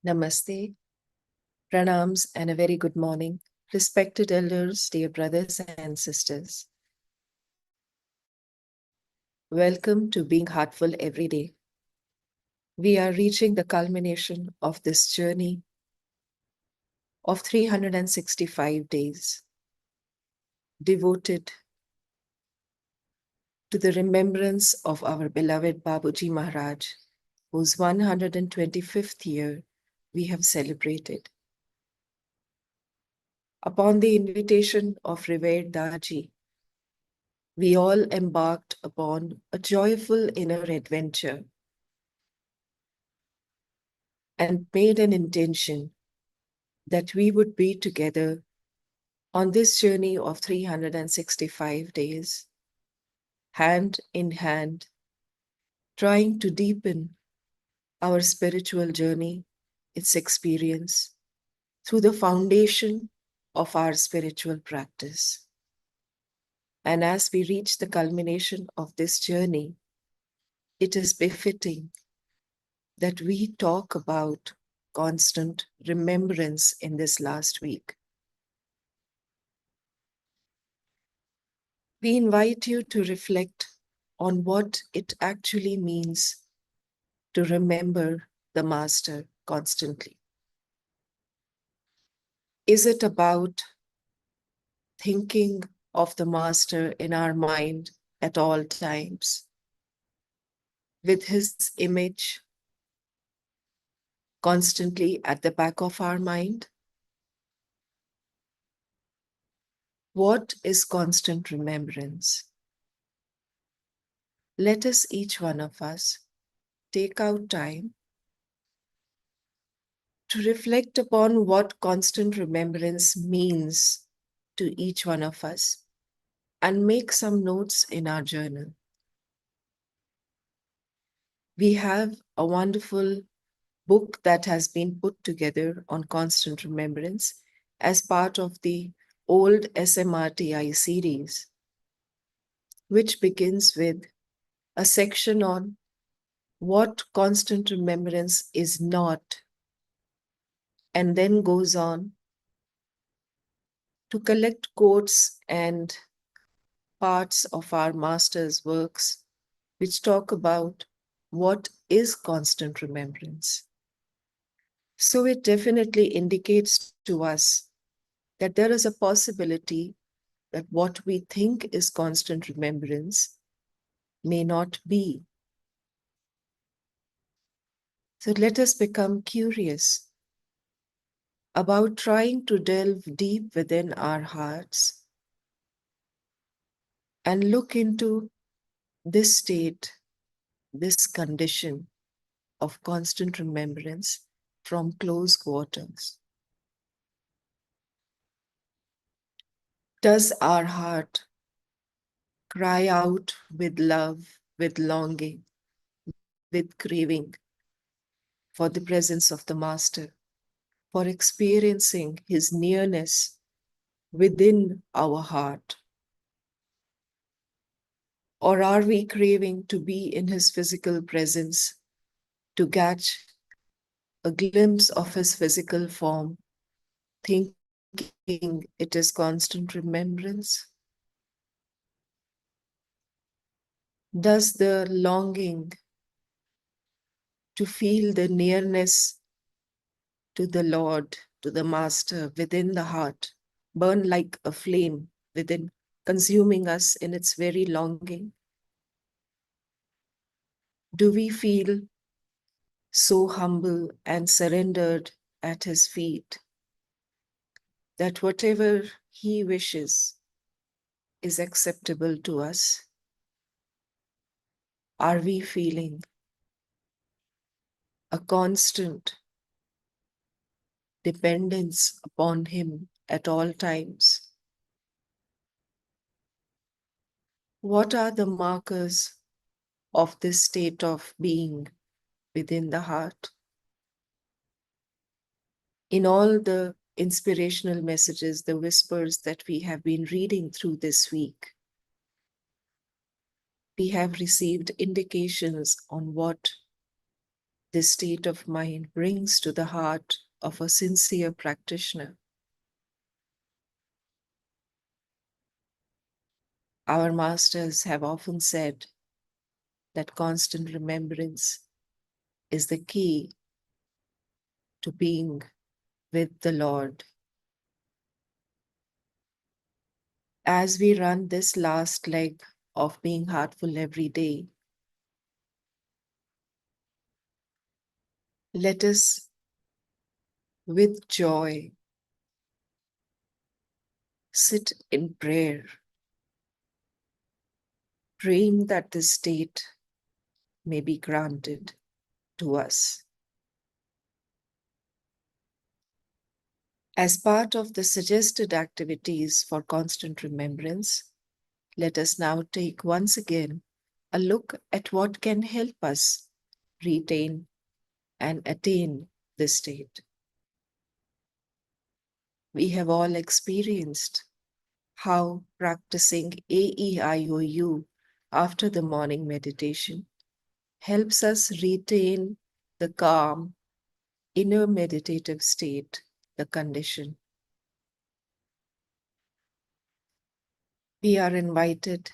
Namaste, pranams, and a very good morning. Respected elders, dear brothers and sisters. Welcome to Being Heartful Every Day. We are reaching the culmination of this journey of 365 days devoted to the remembrance of our beloved Babuji Maharaj, whose 125th year we have celebrated. Upon the invitation of revered Daaji, we all embarked upon a joyful inner adventure and made an intention that we would be together on this journey of 365 days, hand in hand, trying to deepen our spiritual journey, its experience, through the foundation of our spiritual practice. And as we reach the culmination of this journey, it is befitting that we talk about constant remembrance in this last week. We invite you to reflect on what it actually means to remember the Master constantly. Is it about thinking of the Master in our mind at all times, with his image constantly at the back of our mind? What is constant remembrance? Let us, each one of us, take out time to reflect upon what constant remembrance means to each one of us and make some notes in our journal. We have a wonderful book that has been put together on constant remembrance as part of the old SMRTI series, which begins with a section on what constant remembrance is not, and then goes on to collect quotes and parts of our master's works which talk about what is constant remembrance. So it definitely indicates to us that there is a possibility that what we think is constant remembrance may not be. So let us become curious about trying to delve deep within our hearts and look into this state, this condition of constant remembrance from close quarters. Does our heart cry out with love, with longing, with craving for the presence of the Master, for experiencing his nearness within our heart? Or are we craving to be in his physical presence, to catch a glimpse of his physical form, thinking it is constant remembrance? Does the longing to feel the nearness to the Lord, to the Master within the heart, burn like a flame within, consuming us in its very longing? Do we feel so humble and surrendered at his feet that whatever he wishes is acceptable to us? Are we feeling a constant dependence upon him at all times? What are the markers of this state of being within the heart? In all the inspirational messages, the whispers that we have been reading through this week, we have received indications on what this state of mind brings to the heart of a sincere practitioner. Our masters have often said that constant remembrance is the key to being with the Lord. As we run this last leg of being heartful every day, let us, with joy, sit in prayer, praying that this state may be granted to us. As part of the suggested activities for constant remembrance, let us now take once again a look at what can help us retain and attain this state. We have all experienced how practicing AEIOU after the morning meditation helps us retain the calm, inner meditative state, the condition. We are invited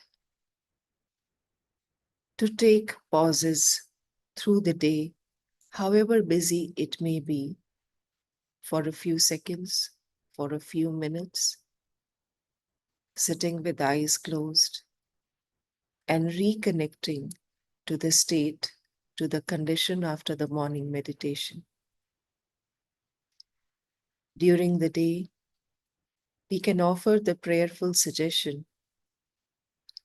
to take pauses through the day, however busy it may be, for a few seconds, for a few minutes, sitting with eyes closed and reconnecting to the state, to the condition after the morning meditation. During the day, we can offer the prayerful suggestion: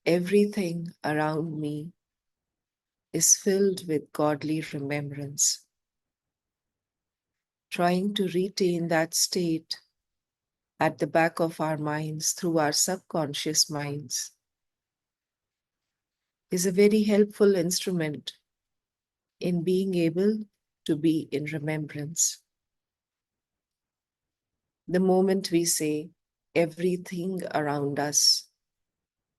everything around me is filled with godly remembrance. Trying to retain that state at the back of our minds through our subconscious minds is a very helpful instrument in being able to be in remembrance. The moment we say everything around us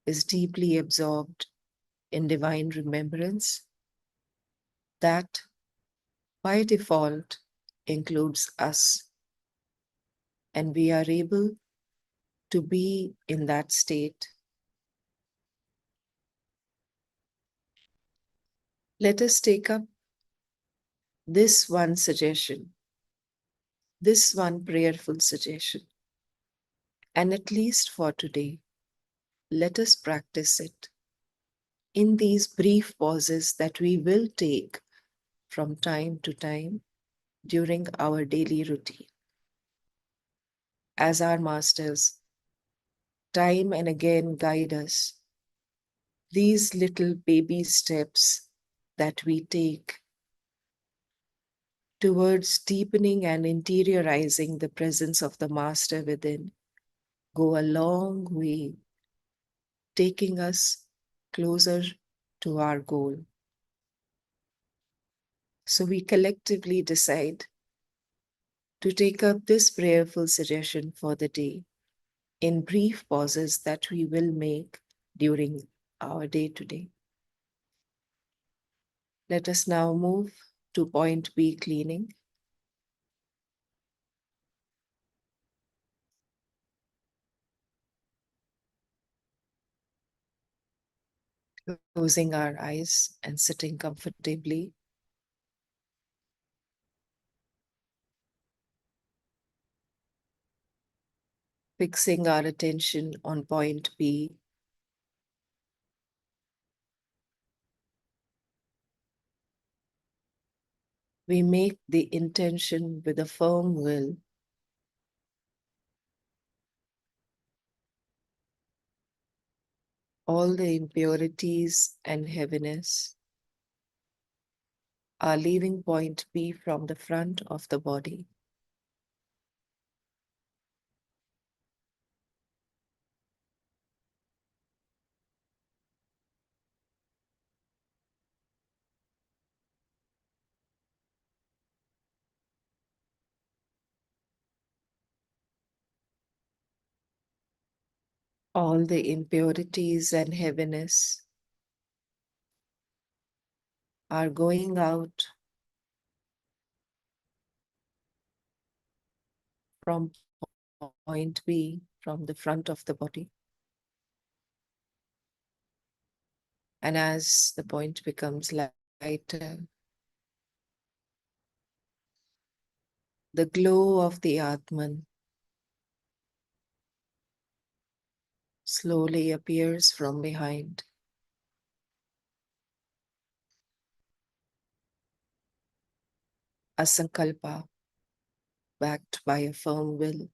is deeply absorbed in divine remembrance, that by default includes us, and we are able to be in that state. Let us take up this one suggestion, this one prayerful suggestion, and at least for today, let us practice it in these brief pauses that we will take from time to time during our daily routine. As our masters time and again guide us, these little baby steps that we take towards deepening and interiorizing the presence of the Master within go a long way, taking us closer to our goal. So we collectively decide to take up this prayerful suggestion for the day in brief pauses that we will make during our day-to-day. Let us now move to point B, cleaning. Closing our eyes and sitting comfortably. Fixing our attention on point B. We make the intention with a firm will all the impurities and heaviness are leaving point B from the front of the body. All the impurities and heaviness are going out from point B, from the front of the body. And as the point becomes lighter, the glow of the Atman slowly appears from behind. A sankalpa backed by a firm will.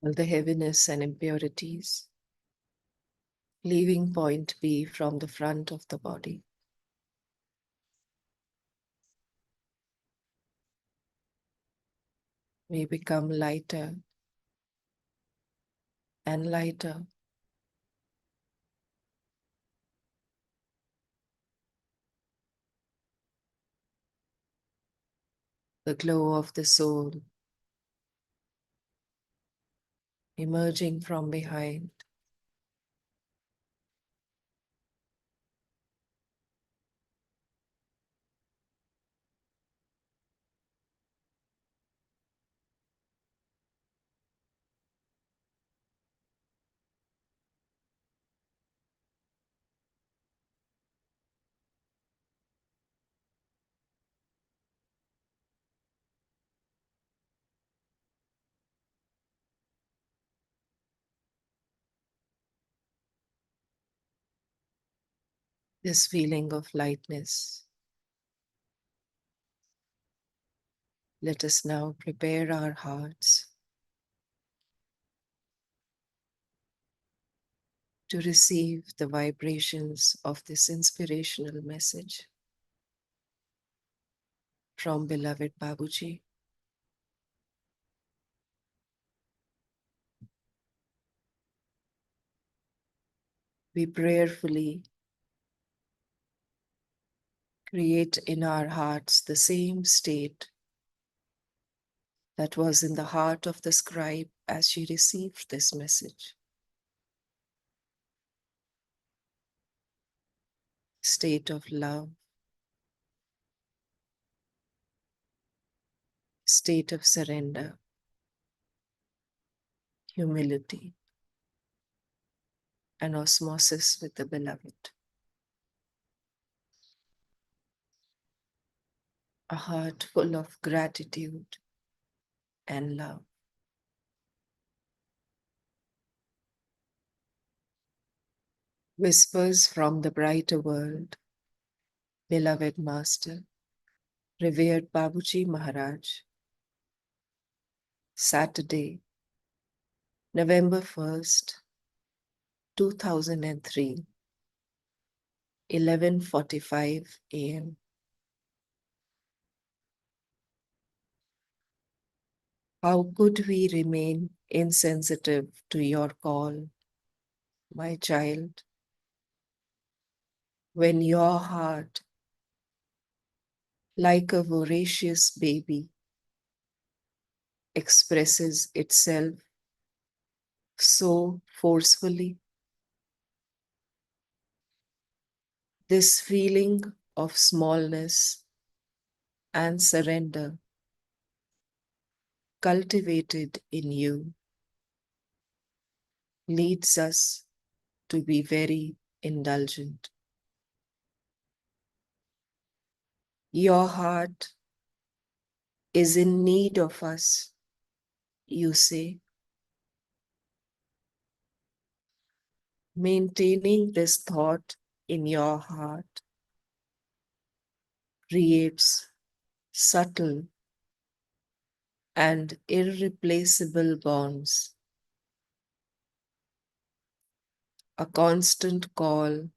All the heaviness and impurities, leaving point B from the front of the body. May become lighter and lighter. The glow of the soul emerging from behind. This feeling of lightness. Let us now prepare our hearts to receive the vibrations of this inspirational message from beloved Babuji. We prayerfully create in our hearts the same state that was in the heart of the scribe as she received this message. State of love, state of surrender, humility, and osmosis with the beloved. A heart full of gratitude and love. Whispers from the brighter world, beloved Master, revered Babuji Maharaj, Saturday, November 1st, 2003, 11:45 a.m. How could we remain insensitive to your call, my child, when your heart, like a voracious baby, expresses itself so forcefully? This feeling of smallness and surrender cultivated in you leads us to be very indulgent. Your heart is in need of us, you say. Maintaining this thought in your heart creates subtle and irreplaceable bonds, a constant call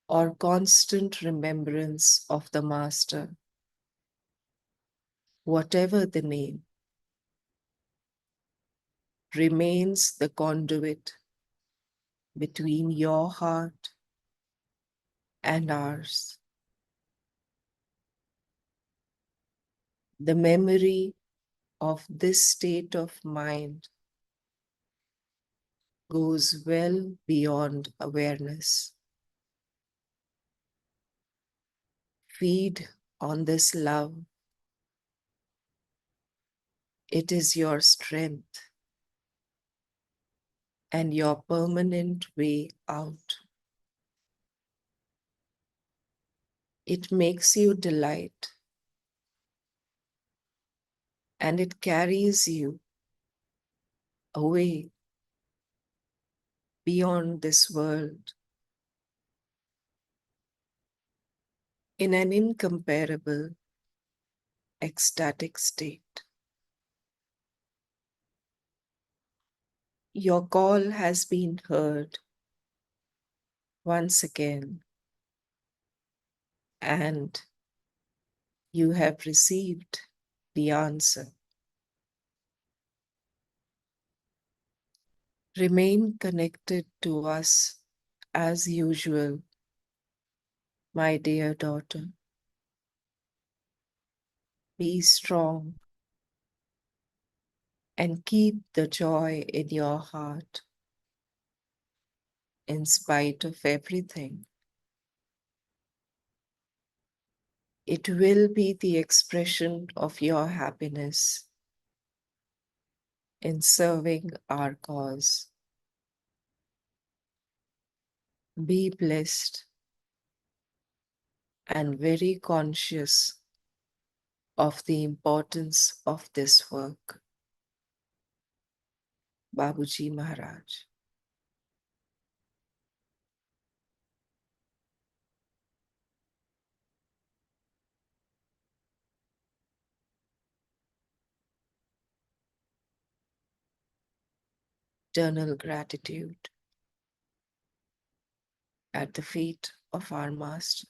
or constant remembrance of the Master, whatever the name, remains the conduit between your heart and ours. The memory of this state of mind goes well beyond awareness. Feed on this love. It is your strength and your permanent way out. It makes you delight and it carries you away beyond this world in an incomparable, ecstatic state. Your call has been heard once again, and you have received the answer. Remain connected to us as usual, my dear daughter. Be strong and keep the joy in your heart in spite of everything. It will be the expression of your happiness in serving our cause. Be blessed and very conscious of the importance of this work. Babuji Maharaj. Eternal gratitude at the feet of our Master.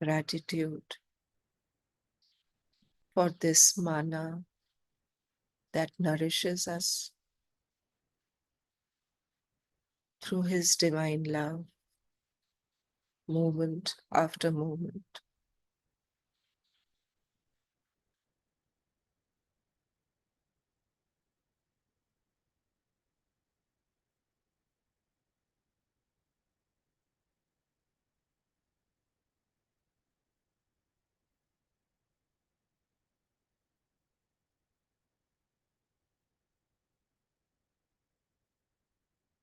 Gratitude for this manna that nourishes us through His divine love, moment after moment.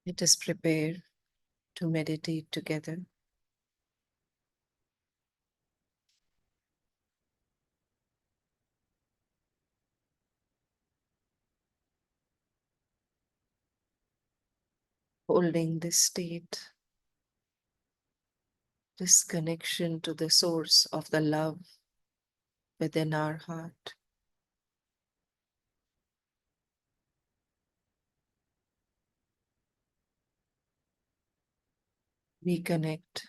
Let us prepare to meditate together. Holding this state, this connection to the source of the love within our heart. We connect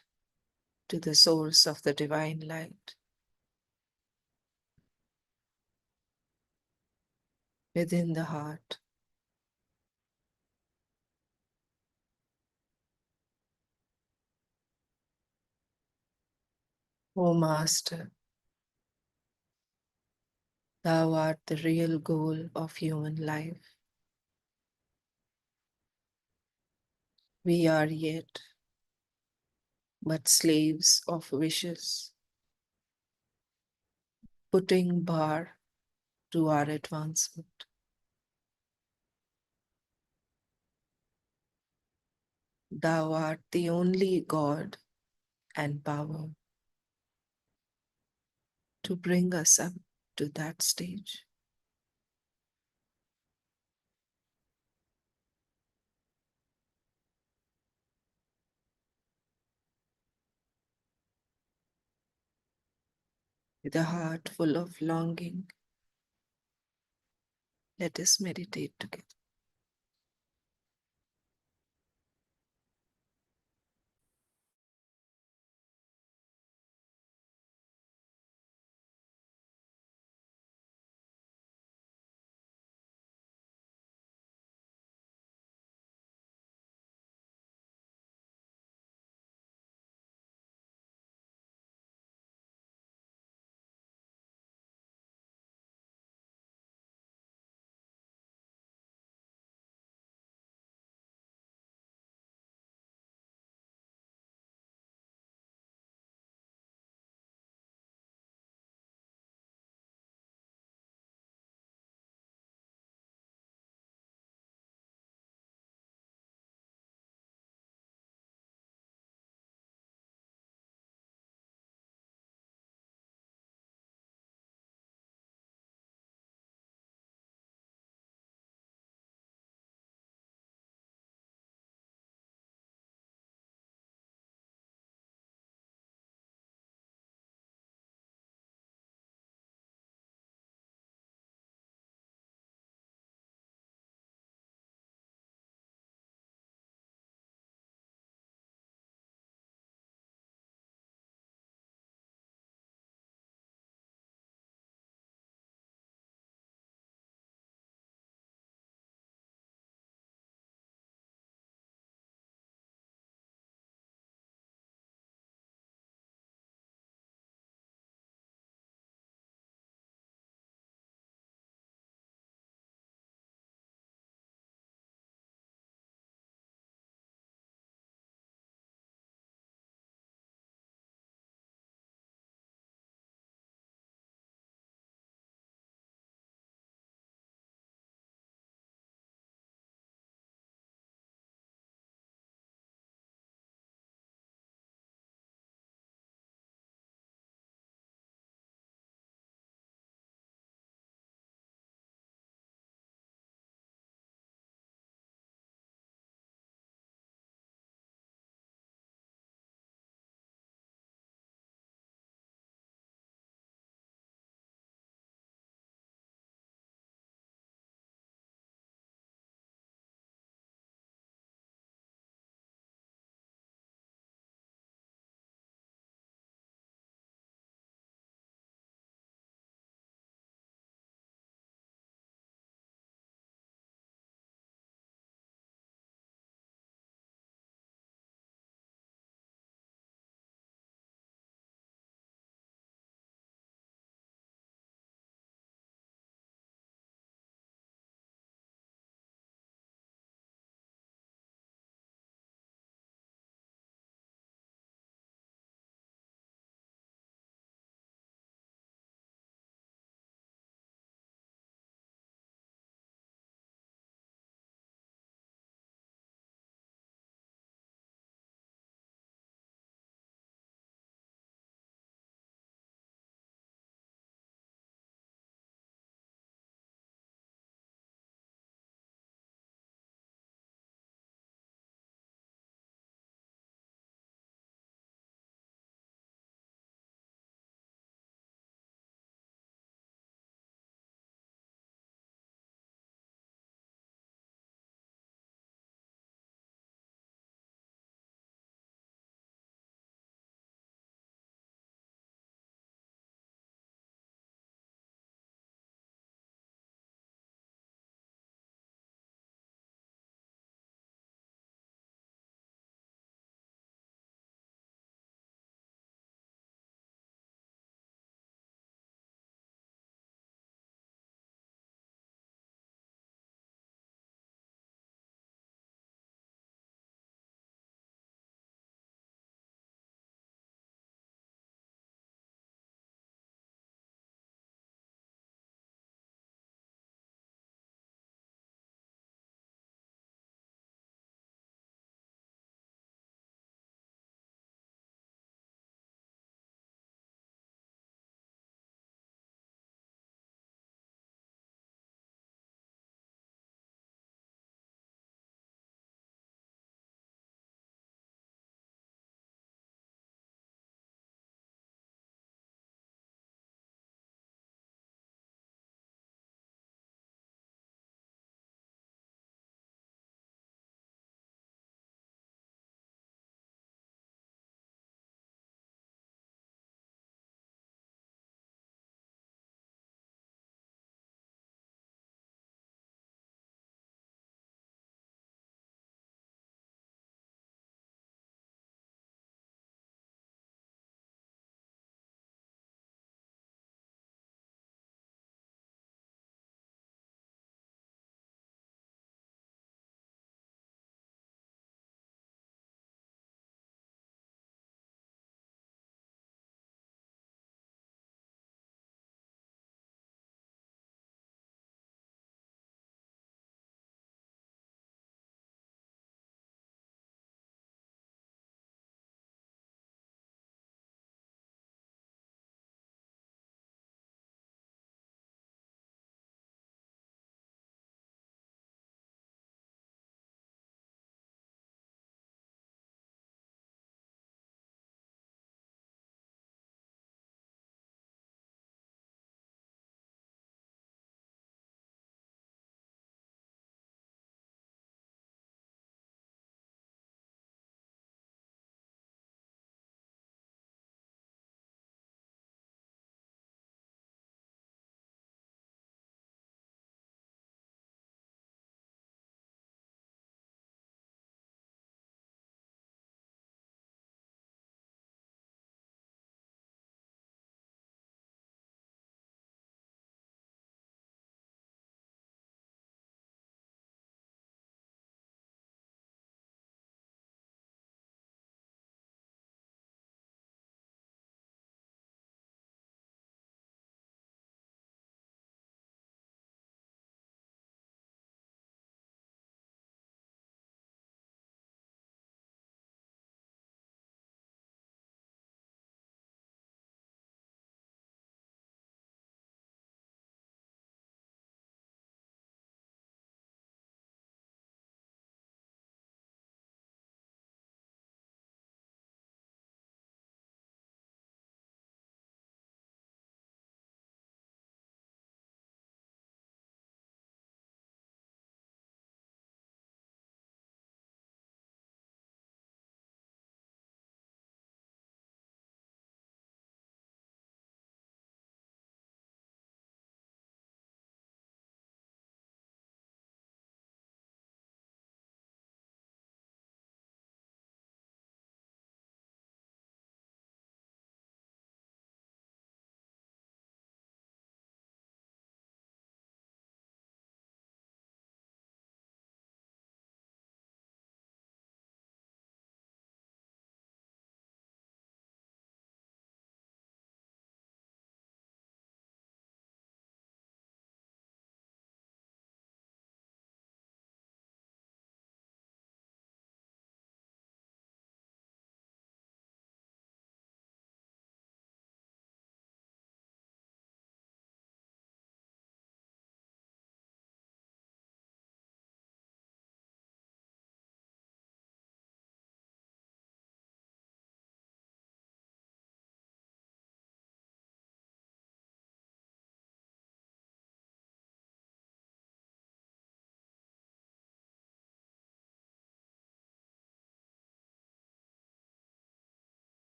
to the source of the divine light within the heart. O Master, Thou art the real goal of human life. We are yet but slaves of wishes, putting bar to our advancement. Thou art the only God and power to bring us up to that stage. With a heart full of longing, let us meditate together.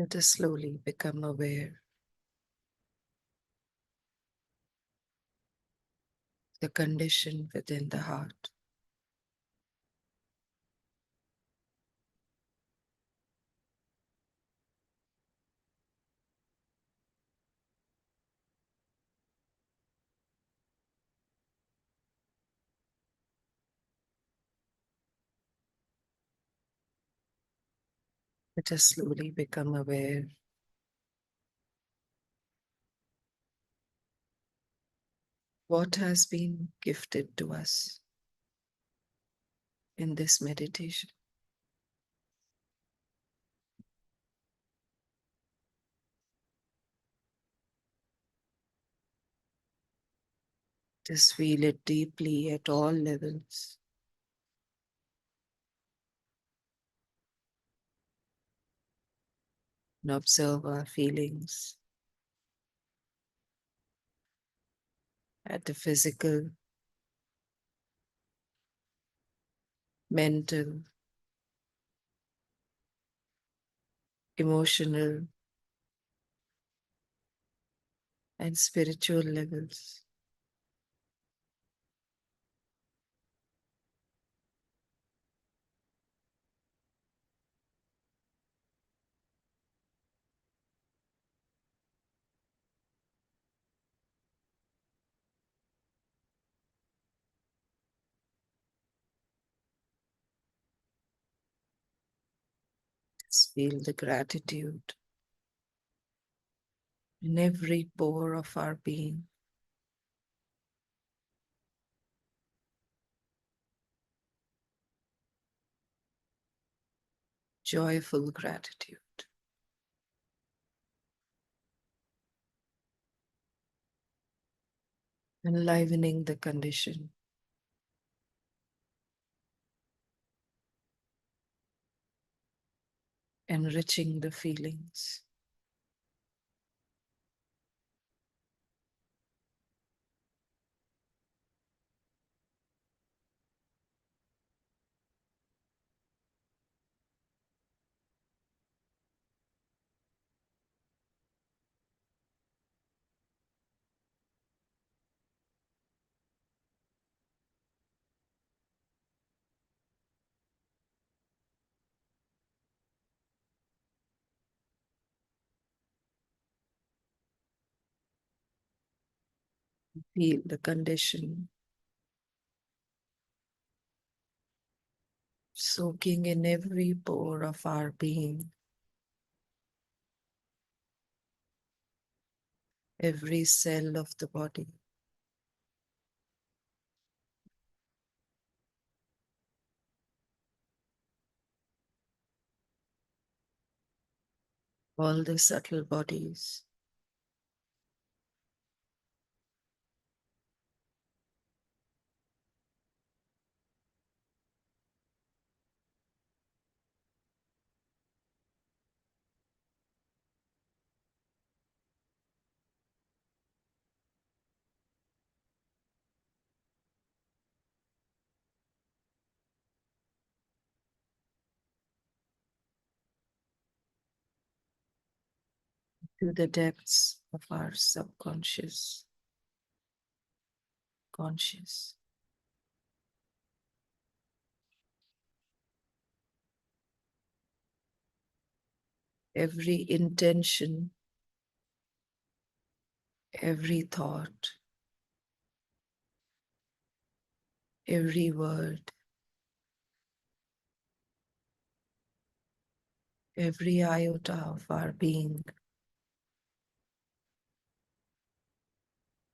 Let us slowly become aware the condition within the heart. Let us slowly become aware what has been gifted to us in this meditation. Just feel it deeply at all levels. And observe our feelings at the physical, mental, emotional, and spiritual levels. Just feel the gratitude in every pore of our being. Joyful gratitude, enlivening the condition, enriching the feelings. Feel the condition soaking in every pore of our being, every cell of the body. All the subtle bodies, to the depths of our subconscious, conscious. Every intention, every thought, every word, every iota of our being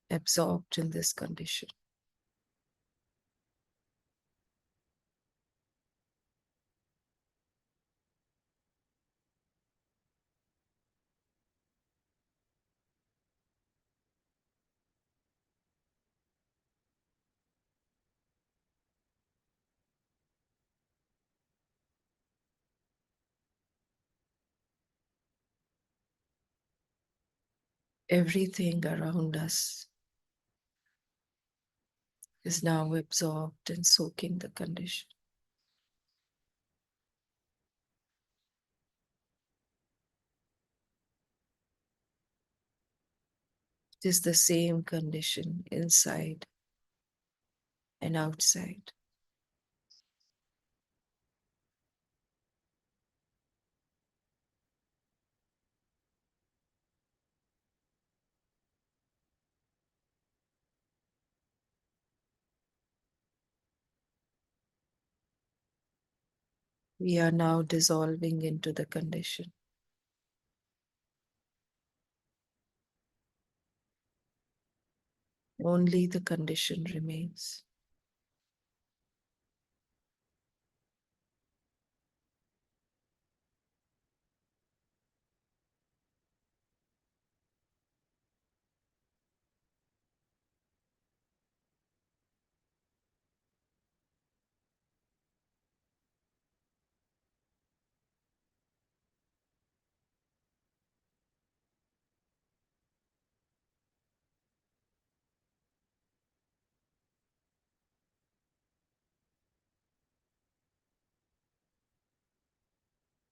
absorbed in this condition. Everything around us is now absorbed and soaking the condition. is the same condition inside and outside. We are now dissolving into the condition. Only the condition remains.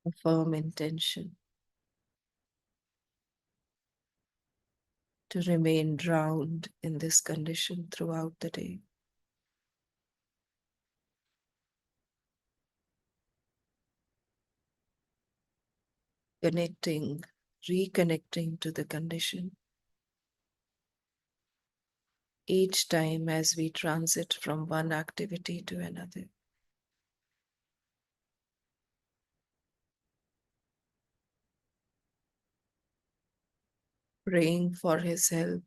A firm intention to remain drowned in this condition throughout the day. Connecting, reconnecting to the condition each time as we transit from one activity to another. Praying for his help,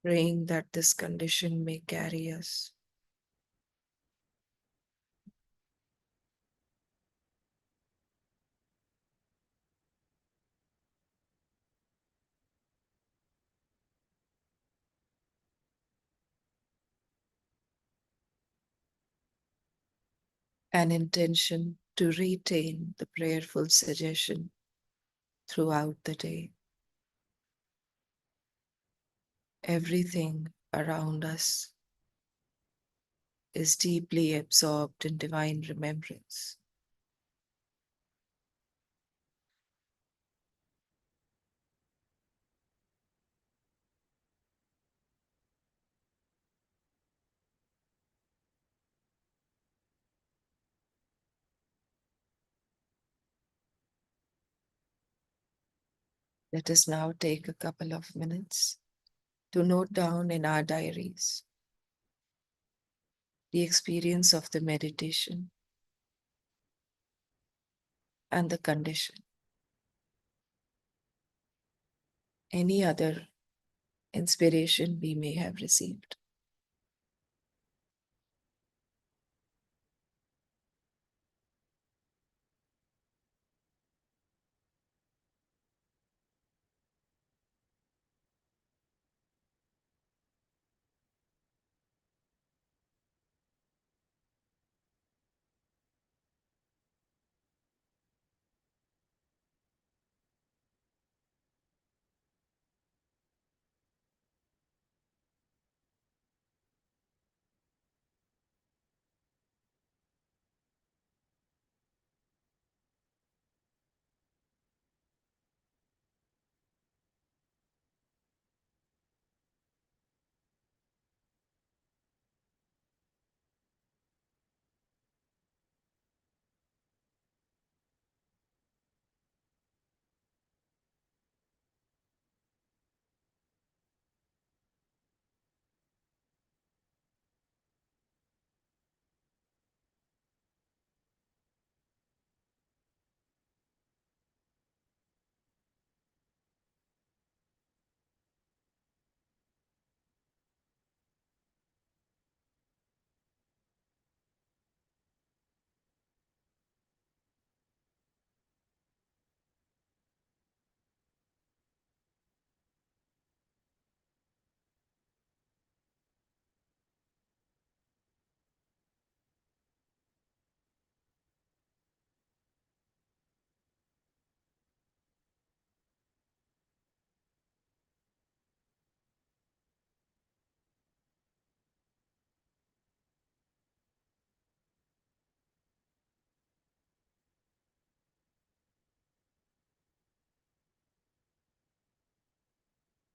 praying that this condition may carry us. An intention to retain the prayerful suggestion throughout the day. Everything around us is deeply absorbed in divine remembrance. Let us now take a couple of minutes to note down in our diaries the experience of the meditation and the condition. Any other inspiration we may have received.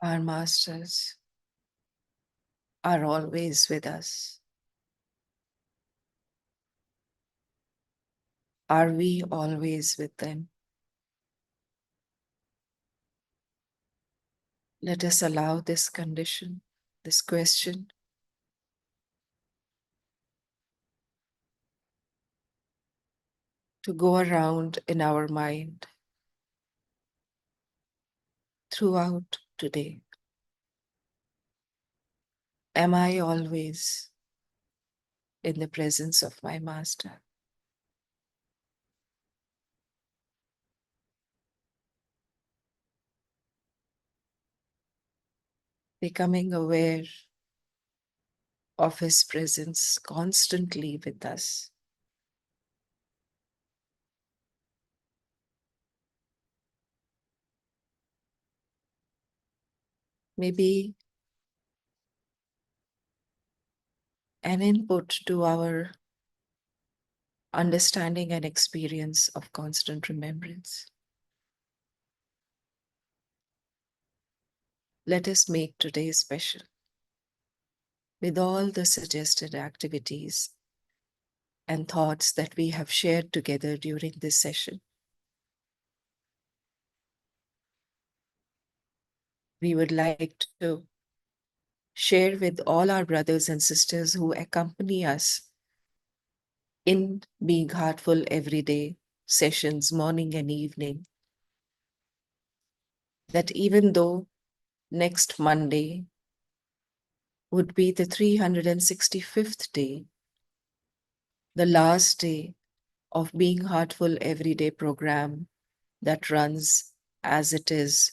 Our masters are always with us. Are we always with them? Let us allow this condition, this question, to go around in our mind throughout today. Am I always in the presence of my master? Becoming aware of his presence constantly with us. Maybe an input to our understanding and experience of constant remembrance. Let us make today special with all the suggested activities and thoughts that we have shared together during this session. We would like to share with all our brothers and sisters who accompany us in Being Heartful Every Day sessions, morning and evening, that even though next Monday would be the 365th day, the last day of Being Heartful Everyday program that runs as it is,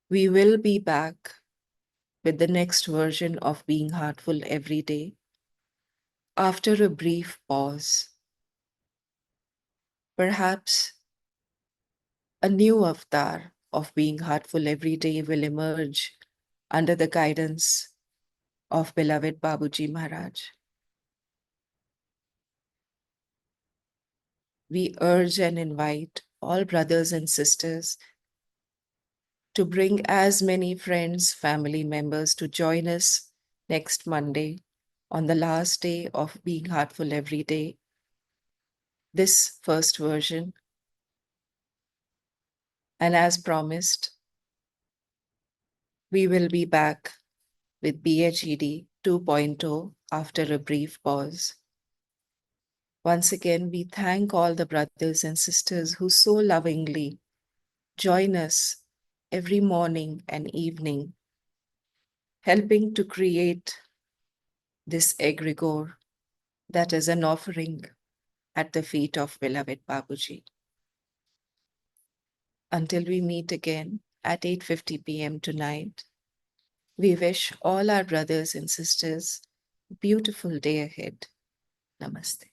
we will be back with the next version of Being Heartful Every Day after a brief pause. Perhaps a new avatar of Being Heartful Every Day will emerge under the guidance of beloved Babuji Maharaj. We urge and invite all brothers and sisters to bring as many friends, family members to join us next Monday on the last day of Being Heartful Every Day, this first version. And as promised, we will be back with BHED 2.0 after a brief pause. Once again, we thank all the brothers and sisters who so lovingly join us every morning and evening, helping to create this egregore that is an offering at the feet of beloved Babuji. Until we meet again at 8:50 p.m. tonight, we wish all our brothers and sisters a beautiful day ahead. Namaste.